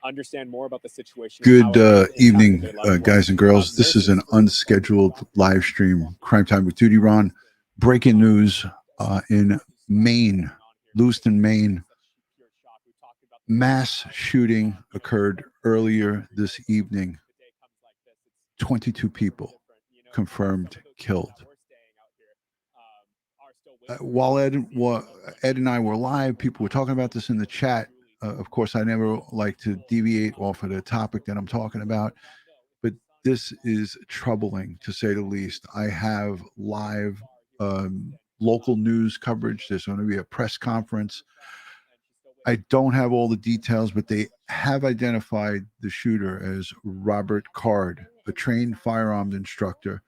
understand more about the situation. Good evening, guys and girls. This is an unscheduled live stream, Crime Time with DutyRon. Breaking news in Maine, Lewiston, Maine. Mass shooting occurred earlier this evening. 22 people confirmed killed. While Ed and I were live, people were talking about this in the chat. Of course, I never like to deviate off of the topic that I'm talking about, but this is troubling to say the least. I have live local news coverage. There's going to be a press conference. I don't have all the details, but they have identified the shooter as Robert Card, a trained firearms instructor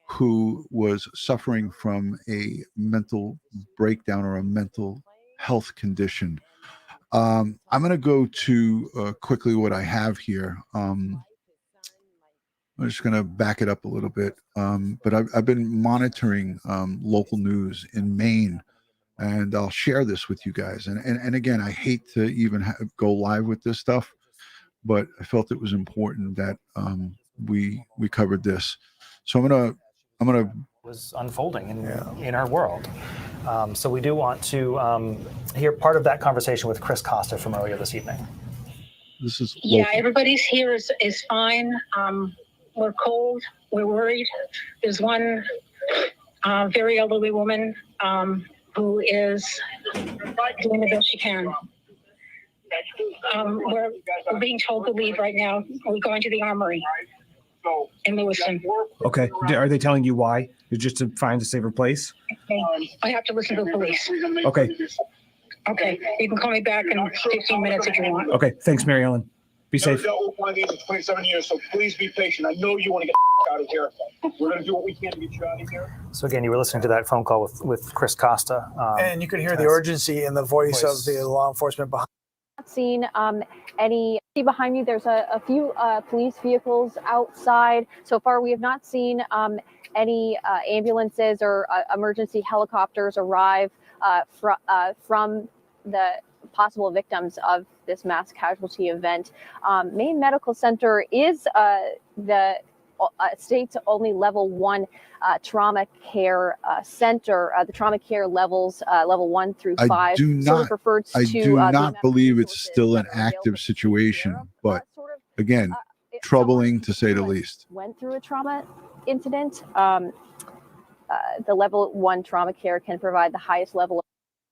who was suffering from a mental breakdown or a mental health condition. I'm going to go to quickly what I have here. I'm just going to back it up a little bit. But I've been monitoring local news in Maine, and I'll share this with you guys. And again, I hate to even go live with this stuff, but I felt it was important that we covered this. So I'm gonna was unfolding in our world. So we do want to hear part of that conversation with Chris Costa from earlier this evening. This is local. Yeah, everybody's here is fine. We're cold. We're worried. There's one very elderly woman who is doing the best she can. We're being told to leave right now. We're going to the armory in Lewiston. Okay. Are they telling you why? It's just to find a safer place? Okay. I have to listen to the police. Okay. Okay. You can call me back in 15 minutes if you want. Okay. Thanks, Mary Ellen. Be safe. I've dealt with one of these in 27 years, so please be patient. I know you want to get out of here. We're going to do what we can to get you out of here. So again, you were listening to that phone call with Chris Costa. And you could hear the urgency in the voice of the law enforcement behind. Not seen any behind me. There's a few police vehicles outside. So far, we have not seen any ambulances or emergency helicopters arrive from the possible victims of this mass casualty event. Maine Medical Center is the state's only level 1 trauma care center. The trauma care levels, level 1 through 5. I do not believe it's still an active situation, but again, troubling to say the least. Went through a trauma incident. The level 1 trauma care can provide the highest level of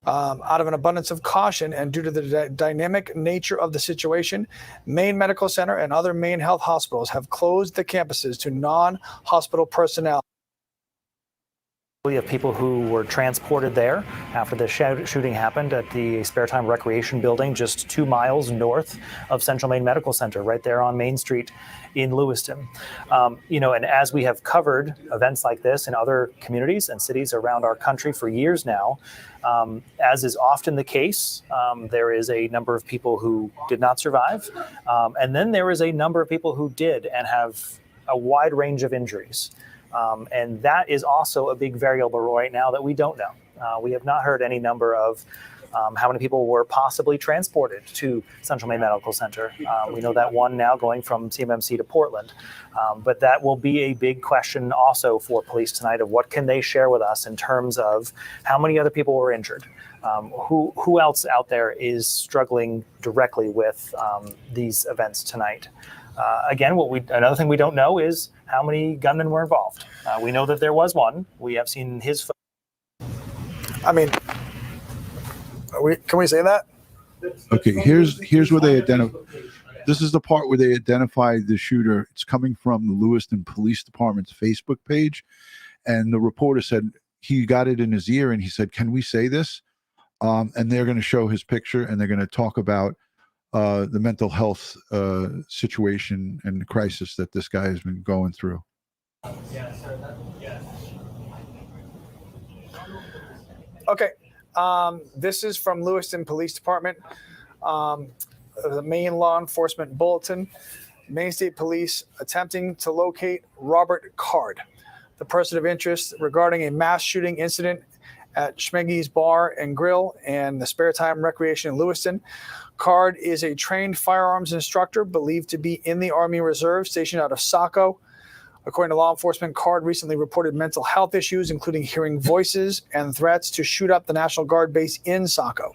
out of an abundance of caution and due to the dynamic nature of the situation, Maine Medical Center and other Maine health hospitals have closed the campuses to non-hospital personnel. We have people who were transported there after the shooting happened at the Spare Time Recreation Building just 2 miles north of Central Maine Medical Center, right there on Main Street in Lewiston. And as we have covered events like this in other communities and cities around our country for years now, as is often the case, there is a number of people who did not survive. And then there is a number of people who did and have a wide range of injuries. And that is also a big variable right now that we don't know. We have not heard any number of how many people were possibly transported to Central Maine Medical Center. We know that one now going from CMMC to Portland. But that will be a big question also for police tonight of what can they share with us in terms of how many other people were injured. Who else out there is struggling directly with these events tonight? Again, another thing we don't know is how many gunmen were involved. We know that there was one. We have seen his. I mean, can we say that? Okay, here's where they identify. This is the part where they identified the shooter. It's coming from the Lewiston Police Department's Facebook page, and the reporter said he got it in his ear, and he said, "Can we say this?" And they're going to show his picture, and they're going to talk about the mental health situation and the crisis that this guy has been going through. Okay, this is from Lewiston Police Department, the Maine Law Enforcement Bulletin. Maine State Police attempting to locate Robert Card, the person of interest regarding a mass shooting incident at Schmeggy's Bar and Grill and the Spare Time Recreation in Lewiston. Card is a trained firearms instructor believed to be in the Army Reserve stationed out of Saco. According to law enforcement, Card recently reported mental health issues, including hearing voices and threats to shoot up the National Guard base in Saco.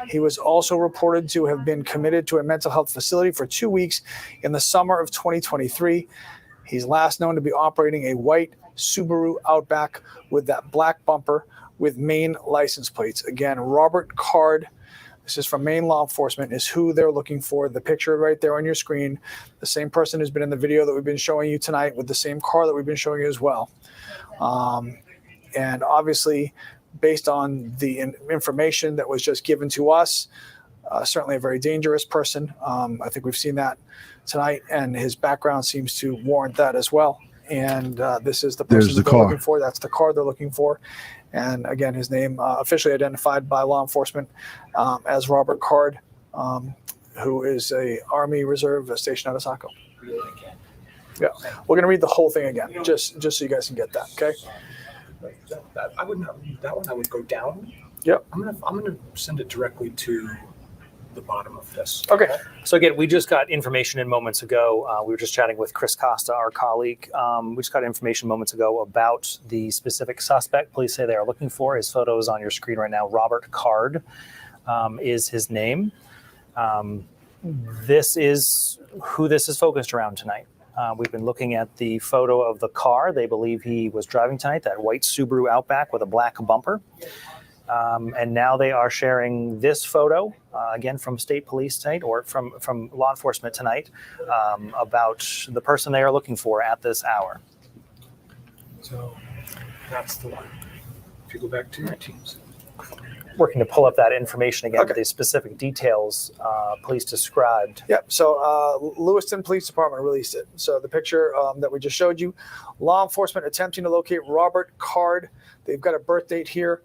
He was also reported to have been committed to a mental health facility for 2 weeks in the summer of 2023. He's last known to be operating a white Subaru Outback with that black bumper with Maine license plates. Again, Robert Card, this is from Maine law enforcement, is who they're looking for. The picture right there on your screen, the same person who's been in the video that we've been showing you tonight with the same car that we've been showing you as well. And obviously, based on the information that was just given to us, certainly a very dangerous person. I think we've seen that tonight, and his background seems to warrant that as well. And this is the person that they're looking for. That's the car they're looking for. And again, his name officially identified by law enforcement as Robert Card, who is a Army Reserve stationed out of Saco. Yeah, we're going to read the whole thing again, just so you guys can get that. Okay. I would not read that one. I would go down. Yep. I'm gonna send it directly to the bottom of this. Okay. So again, we just got information in moments ago. We were just chatting with Chris Costa, our colleague. We just got information moments ago about the specific suspect police say they are looking for. His photo is on your screen right now. Robert Card is his name. This is who this is focused around tonight. We've been looking at the photo of the car they believe he was driving tonight, that white Subaru Outback with a black bumper. And now they are sharing this photo, again, from state police tonight, or from law enforcement tonight, about the person they are looking for at this hour. So that's the one. If you go back to your teams. Working to pull up that information again, Okay. the specific details police described. Yep. So Lewiston Police Department released it. So the picture that we just showed you, law enforcement attempting to locate Robert Card. They've got a birth date here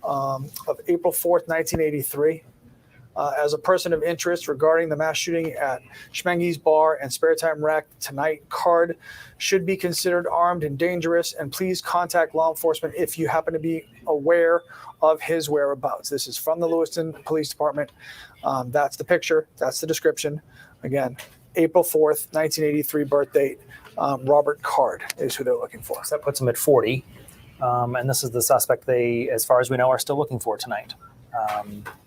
of April 4th, 1983. As a person of interest regarding the mass shooting at Schmenge's Bar and Spare Time Rec tonight, Card should be considered armed and dangerous, and please contact law enforcement if you happen to be aware of his whereabouts. This is from the Lewiston Police Department. That's the picture. That's the description. Again, April 4th, 1983 birth date. Robert Card is who they're looking for. So that puts him at 40. And this is the suspect they, as far as we know, are still looking for tonight.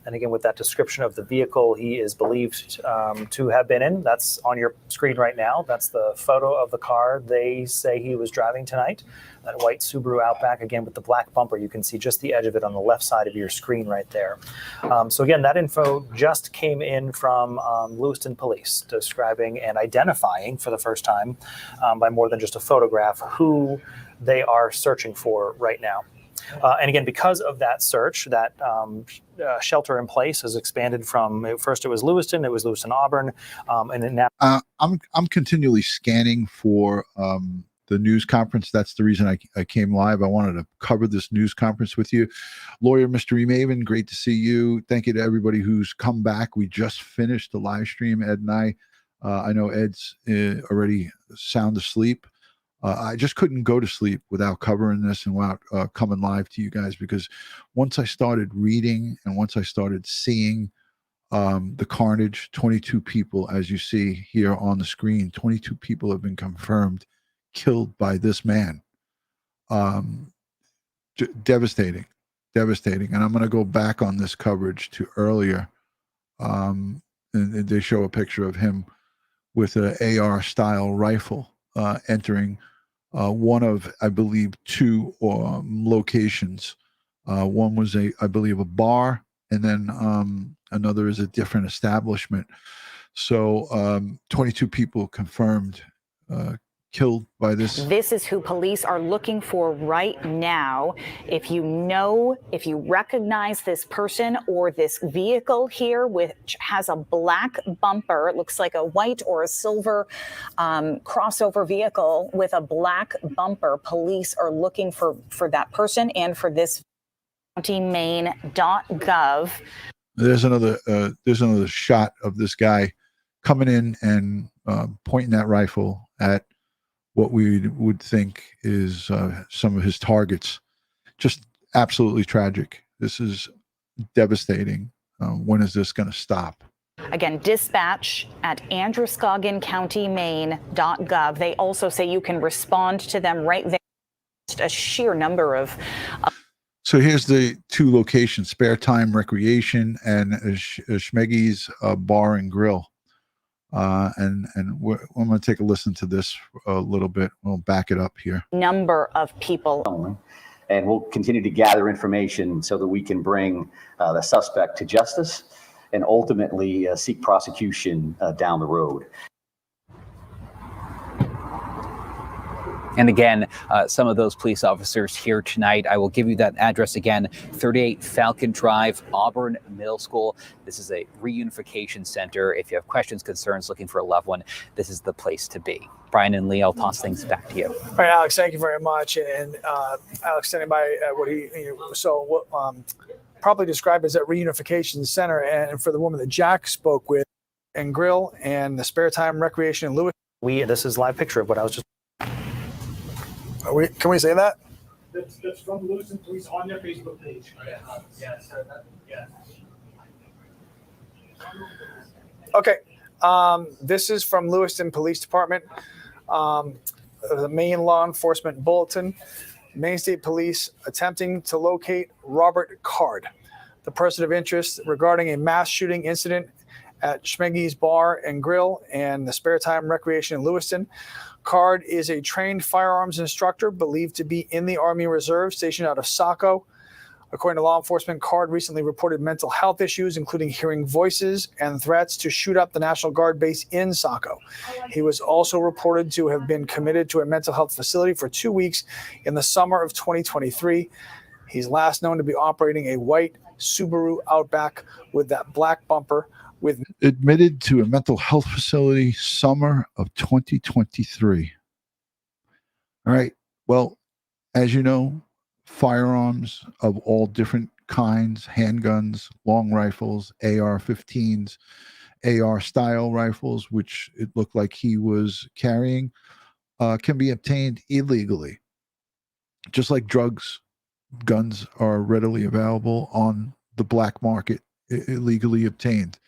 And again, with that description of the vehicle he is believed to have been in, that's on your screen right now. That's the photo of the car they say he was driving tonight. That white Subaru Outback, again, with the black bumper. You can see just the edge of it on the left side of your screen right there. So again, that info just came in from Lewiston Police, describing and identifying for the first time by more than just a photograph who they are searching for right now. And again, because of that search, that shelter in place has expanded from, first it was Lewiston Auburn, and then now. I'm continually scanning for the news conference. That's the reason I came live. I wanted to cover this news conference with you. Lawyer Mystery Maven, great to see you. Thank you to everybody who's come back. We just finished the live stream, Ed and I know Ed's already sound asleep. I just couldn't go to sleep without covering this and without coming live to you guys, because once I started reading and once I started seeing the carnage, 22 people, as you see here on the screen, 22 people have been confirmed killed by this man. Devastating. And I'm going to go back on this coverage to earlier. And they show a picture of him with an AR style rifle entering one of, I believe, two locations. One was I believe, a bar, and then another is a different establishment. So 22 people confirmed killed by this. This is who police are looking for right now. If you recognize this person or this vehicle here, which has a black bumper, it looks like a white or a silver crossover vehicle with a black bumper, police are looking for that person and for this countymaine.gov. There's another shot of this guy coming in and pointing that rifle at what we would think is some of his targets. Just absolutely tragic. This is devastating. When is this going to stop? Again, dispatch at androscoggincountymaine.gov. They also say you can respond to them right there. Just a sheer number of. So here's the two locations: Spare Time Recreation and Schmeggy's Bar and Grill. And I'm going to take a listen to this a little bit. We'll back it up here. Number of people. And we'll continue to gather information so that we can bring the suspect to justice and ultimately seek prosecution down the road. And again, some of those police officers here tonight. I will give you that address again, 38 Falcon Drive, Auburn Middle School. This is a reunification center. If you have questions, concerns, looking for a loved one, this is the place to be. Brian and Lee, I'll toss things back to you. All right, Alex, thank you very much. And Alex, standing by probably described as that reunification center. And for the woman that Jack spoke with, and Grill and the Spare Time Recreation in Lewis. This is a live picture of what I was just. Can we say that? That's from Lewiston Police on their Facebook page. Yes. Okay. This is from Lewiston Police Department. The Maine Law Enforcement Bulletin. Maine State Police attempting to locate Robert Card, the person of interest regarding a mass shooting incident at Schmeggy's Bar and Grill and the Spare Time Recreation in Lewiston. Card is a trained firearms instructor believed to be in the Army Reserve stationed out of Saco. According to law enforcement, Card recently reported mental health issues, including hearing voices and threats to shoot up the National Guard base in Saco. He was also reported to have been committed to a mental health facility for 2 weeks in the summer of 2023. He's last known to be operating a white Subaru Outback with that black bumper. Admitted to a mental health facility summer of 2023. All right. Well, as you know, firearms of all different kinds, handguns, long rifles, AR-15s, AR-style rifles, which it looked like he was carrying, can be obtained illegally. Just like drugs, guns are readily available on the black market, illegally obtained.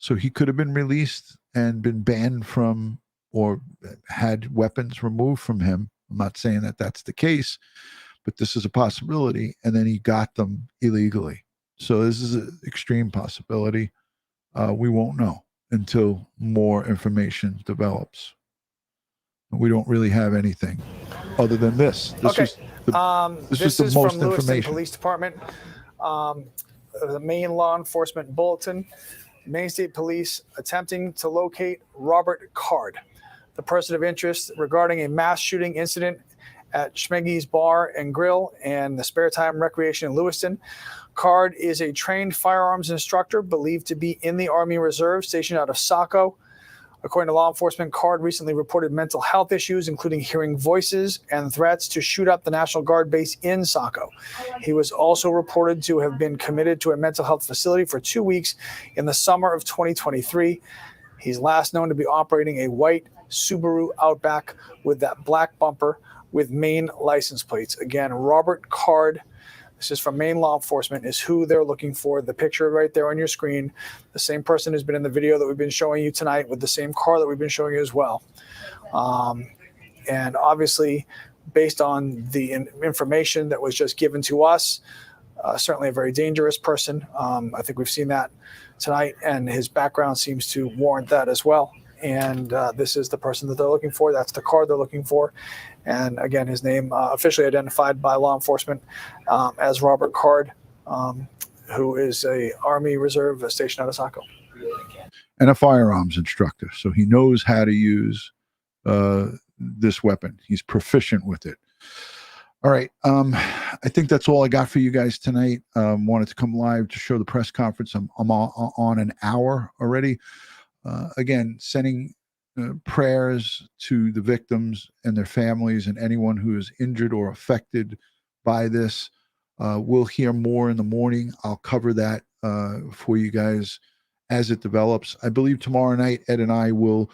So he could have been released and been banned from or had weapons removed from him. I'm not saying that that's the case, but this is a possibility. And then he got them illegally. So this is an extreme possibility. We won't know until more information develops. We don't really have anything other than this. This is the most from Lewiston information. Police Department. The Maine Law Enforcement Bulletin. Maine State Police attempting to locate Robert Card, the person of interest regarding a mass shooting incident at Schmeggy's Bar and Grill and the Spare Time Recreation in Lewiston. Card is a trained firearms instructor believed to be in the Army Reserve stationed out of Saco. According to law enforcement, Card recently reported mental health issues, including hearing voices and threats to shoot up the National Guard base in Saco. He was also reported to have been committed to a mental health facility for 2 weeks in the summer of 2023. He's last known to be operating a white Subaru Outback with that black bumper with Maine license plates. Again, Robert Card, this is from Maine law enforcement, is who they're looking for. The picture right there on your screen, the same person who's been in the video that we've been showing you tonight with the same car that we've been showing you as well. And obviously, based on the information that was just given to us, certainly a very dangerous person. I think we've seen that tonight, and his background seems to warrant that as well. And this is the person that they're looking for. That's the card they're looking for. And again, his name officially identified by law enforcement as Robert Card, who is a Army Reserve stationed out of Saco. And a firearms instructor. So he knows how to use this weapon. He's proficient with it. All right. I think that's all I got for you guys tonight. Wanted to come live to show the press conference. I'm on an hour already. Again, sending prayers to the victims and their families and anyone who is injured or affected by this. We'll hear more in the morning. I'll cover that for you guys as it develops. I believe tomorrow night, Ed and I will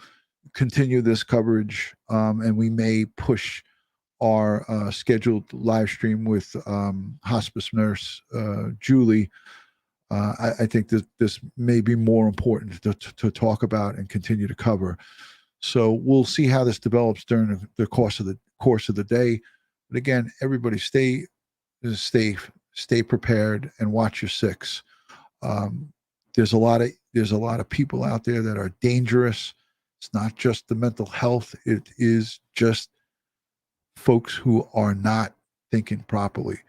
continue this coverage, and we may push our scheduled live stream with hospice nurse Julie, I think that this may be more important to talk about and continue to cover. So we'll see how this develops during the course of the day. But again, everybody stay prepared and watch your six. There's a lot of people out there that are dangerous. It's not just the mental health. It is just folks who are not thinking properly.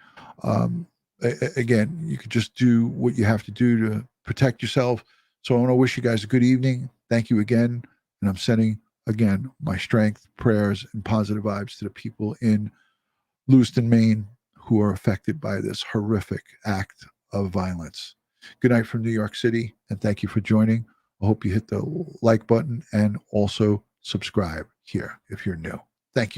Again, you could just do what you have to do to protect yourself. So I want to wish you guys a good evening. Thank you again. And I'm sending, again, my strength, prayers, and positive vibes to the people in Lewiston, Maine, who are affected by this horrific act of violence. Good night from New York City, and thank you for joining. I hope you hit the like button and also subscribe here if you're new. Thank you.